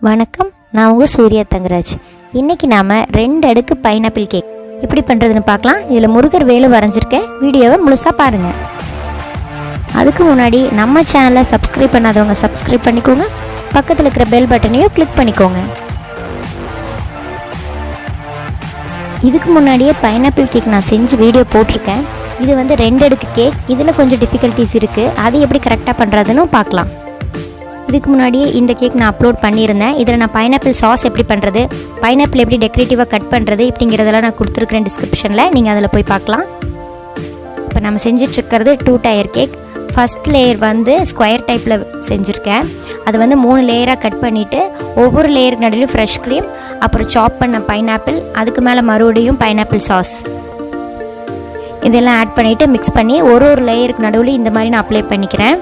வணக்கம், நான் உங்கள் சூர்யா தங்கராஜ். இன்றைக்கி நாம் 2 அடுக்கு பைனாப்பிள் கேக் எப்படி பண்ணுறதுன்னு பார்க்கலாம். இதில் முருகர் வேலு வரைஞ்சிருக்கேன். வீடியோவை முழுசாக பாருங்கள். அதுக்கு முன்னாடி நம்ம சேனலை சப்ஸ்கிரைப் பண்ணாதவங்க சப்ஸ்கிரைப் பண்ணிக்கோங்க. பக்கத்தில் இருக்கிற பெல் பட்டனையும் கிளிக் பண்ணிக்கோங்க. இதுக்கு முன்னாடியே பைனாப்பிள் கேக் நான் செஞ்சு வீடியோ போட்டிருக்கேன். இது 2 அடுக்கு கேக். இதில் கொஞ்சம் டிஃபிகல்ட்டிஸ் இருக்குது. அது எப்படி கரெக்டாக பண்ணுறதுன்னு பார்க்கலாம். இதுக்கு முன்னாடியே இந்த கேக் நான் அப்லோட் பண்ணியிருந்தேன். இதில் நான் பைனாப்பிள் சாஸ் எப்படி பண்ணுறது, பைனாப்பிள் எப்படி டெக்கரேட்டிவாக கட் பண்ணுறது இப்படிங்கிறதெல்லாம் நான் கொடுத்துருக்குறேன் டிஸ்கிரிப்ஷனில். நீங்கள் அதில் போய் பார்க்கலாம். இப்போ நம்ம செஞ்சிட்ருக்கிறது 2 tyre cake. First layer square டைப்பில் செஞ்சுருக்கேன். அது 3 லேயராக கட் பண்ணிவிட்டு ஒவ்வொரு லேயருக்கு நடுவிலும் ஃப்ரெஷ் க்ரீம், அப்புறம் சாப் பண்ண பைனாப்பிள், அதுக்கு மேலே மறுபடியும் பைனாப்பிள் சாஸ் இதெல்லாம் ஆட் பண்ணிவிட்டு மிக்ஸ் பண்ணி ஒரு லேயருக்கு நடுவில் இந்த மாதிரி நான் அப்ளை பண்ணிக்கிறேன்.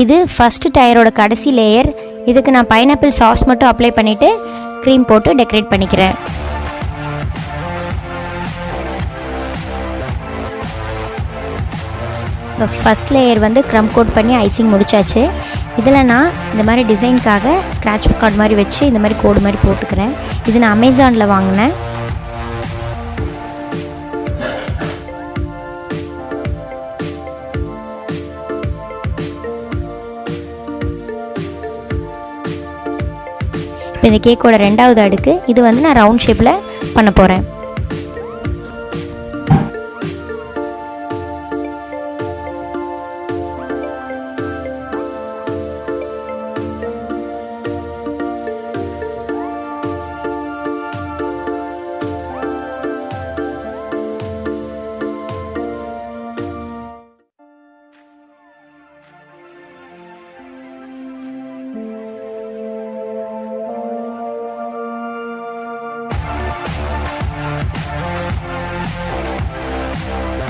இது ஃபஸ்ட்டு டயரோட கடைசி லேயர். இதுக்கு நான் பைனாப்பிள் சாஸ் மட்டும் அப்ளை பண்ணிவிட்டு க்ரீம் போட்டு டெக்கரேட் பண்ணிக்கிறேன். இப்போ ஃபஸ்ட் லேயர் க்ரம் கோட் பண்ணி ஐசிங் முடிச்சாச்சு. இதில் நான் இந்த மாதிரி டிசைனுக்காக ஸ்க்ராட்ச் கார்டு மாதிரி வச்சு இந்த மாதிரி கோடு மாதிரி போட்டுக்கிறேன். இது நான் அமேசானில் வாங்கினேன். இப்போ இந்த கேக்கோட 2வது அடுக்கு இது நான் ரவுண்ட் ஷேப்பில் பண்ண போகிறேன்.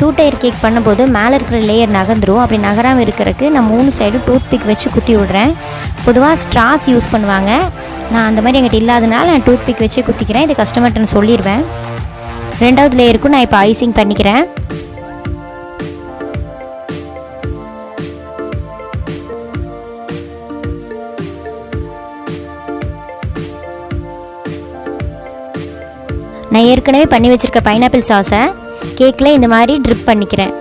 டூ டயர் கேக் பண்ணும்போது மேலே இருக்கிற லேயர் நகர்ந்துடும். அப்படி நகராமல் இருக்கிறதுக்கு நான் 3 சைடும் டூத் பிக் வச்சு குத்தி விடுறேன். பொதுவாக ஸ்ட்ராஸ் யூஸ் பண்ணுவாங்க. நான் அந்த மாதிரி என்கிட்ட இல்லாதனால நான் டூத் பிக் வச்சு குத்திக்கிறேன். இது கஸ்டமர்கிட்ட நான் சொல்லிடுவேன். 2வது லேயருக்கும் நான் இப்போ ஐசிங் பண்ணிக்கிறேன். நான் ஏற்கனவே பண்ணி வச்சுருக்க பைனாப்பிள் சாஸை கேக்கில் இந்த மாதிரி ட்ரிப் பண்ணிக்கிறேன்.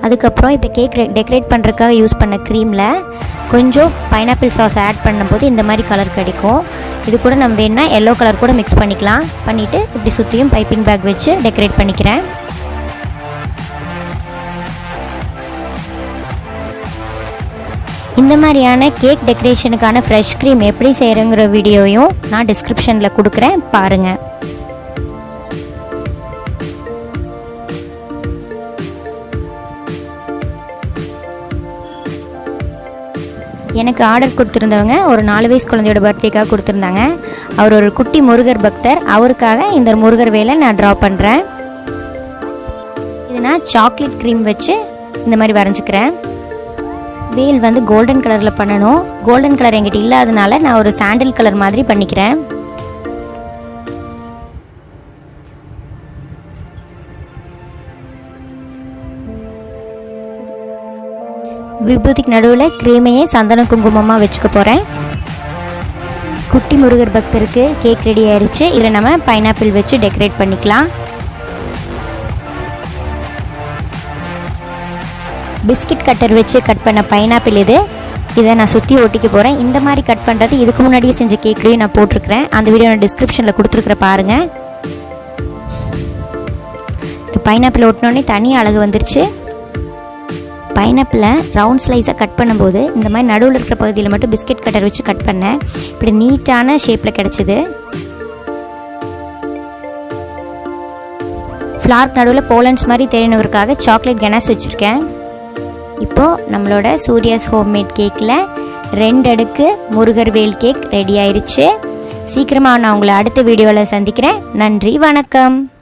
அதுக்கப்புறம் இப்போ கேக் டெக்கரேட் பண்ணுறதுக்காக யூஸ் பண்ண க்ரீமில் கொஞ்சம் பைனாப்பிள் சாஸ் ஆட் பண்ணும்போது இந்த மாதிரி கலர் கிடைக்கும். இது கூட நம்ம வேணுன்னா எல்லோ கலர் கூட மிக்ஸ் பண்ணிக்கலாம். பண்ணிவிட்டு இப்படி சுற்றியும் பைப்பிங் பேக் வச்சு டெக்கரேட் பண்ணிக்கிறேன். இந்த மாதிரியான கேக் டெக்கரேஷனுக்கான ஃப்ரெஷ் க்ரீம் எப்படி செய்கிறங்கிற வீடியோவையும் நான் டிஸ்கிரிப்ஷனில் கொடுக்குறேன், பாருங்கள். எனக்கு ஆர்டர் கொடுத்துருந்தவங்க ஒரு 4 வயசு குழந்தையோட பர்த்டேக்காக கொடுத்துருந்தாங்க. அவர் ஒரு குட்டி முருகர் பக்தர். அவருக்காக இந்த முருகர் வேலை நான் ட்ரா பண்ணுறேன். இது நான் சாக்லேட் க்ரீம் வச்சு இந்த மாதிரி வரைஞ்சிக்கிறேன். வேல் கோல்டன் கலரில் பண்ணணும். கோல்டன் கலர் என்கிட்ட இல்லாதனால நான் ஒரு சாண்டில் கலர் மாதிரி பண்ணிக்கிறேன். விபூதிக்கு நடுவில் க்ரீமையே சந்தன குங்குமமாக வச்சுக்க போகிறேன். குட்டி முருகர் பக்தருக்கு கேக் ரெடி ஆயிடுச்சு. இதில் நம்ம பைனாப்பிள் வச்சு டெக்கரேட் பண்ணிக்கலாம். பிஸ்கட் கட்டர் வச்சு கட் பண்ண பைனாப்பிள் இதை நான் சுற்றி ஒட்டிக்க போகிறேன். இந்த மாதிரி கட் பண்ணுறது இதுக்கு முன்னாடியே செஞ்ச கேக்லேயும் நான் போட்டிருக்கிறேன். அந்த வீடியோ நான் டிஸ்கிரிப்ஷனில் கொடுத்துருக்குற பாருங்கள். இது பைனாப்பிள் ஒட்டினோடனே தனி அழகு வந்துருச்சு. பைனாப்பிளை ரவுண்ட் ஸ்லைஸாக கட் பண்ணும்போது இந்த மாதிரி நடுவில் இருக்கிற பகுதியில் மட்டும் பிஸ்கட் கட்டர் வச்சு கட் பண்ணேன். இப்படி நீட்டான ஷேப்பில் கிடச்சிது. ஃப்ளார்க் நடுவில் போலன்ஸ் மாதிரி தெரியணுங்கிறதுக்காக சாக்லேட் கனாஸ் வச்சுருக்கேன். இப்போது நம்மளோட சூர்யாஸ் ஹோம்மேட் கேக்கில் 2 அடுக்கு முருகர் வேல் கேக் ரெடி ஆயிடுச்சு. சீக்கிரமாக நான் உங்களை அடுத்த வீடியோவில் சந்திக்கிறேன். நன்றி, வணக்கம்.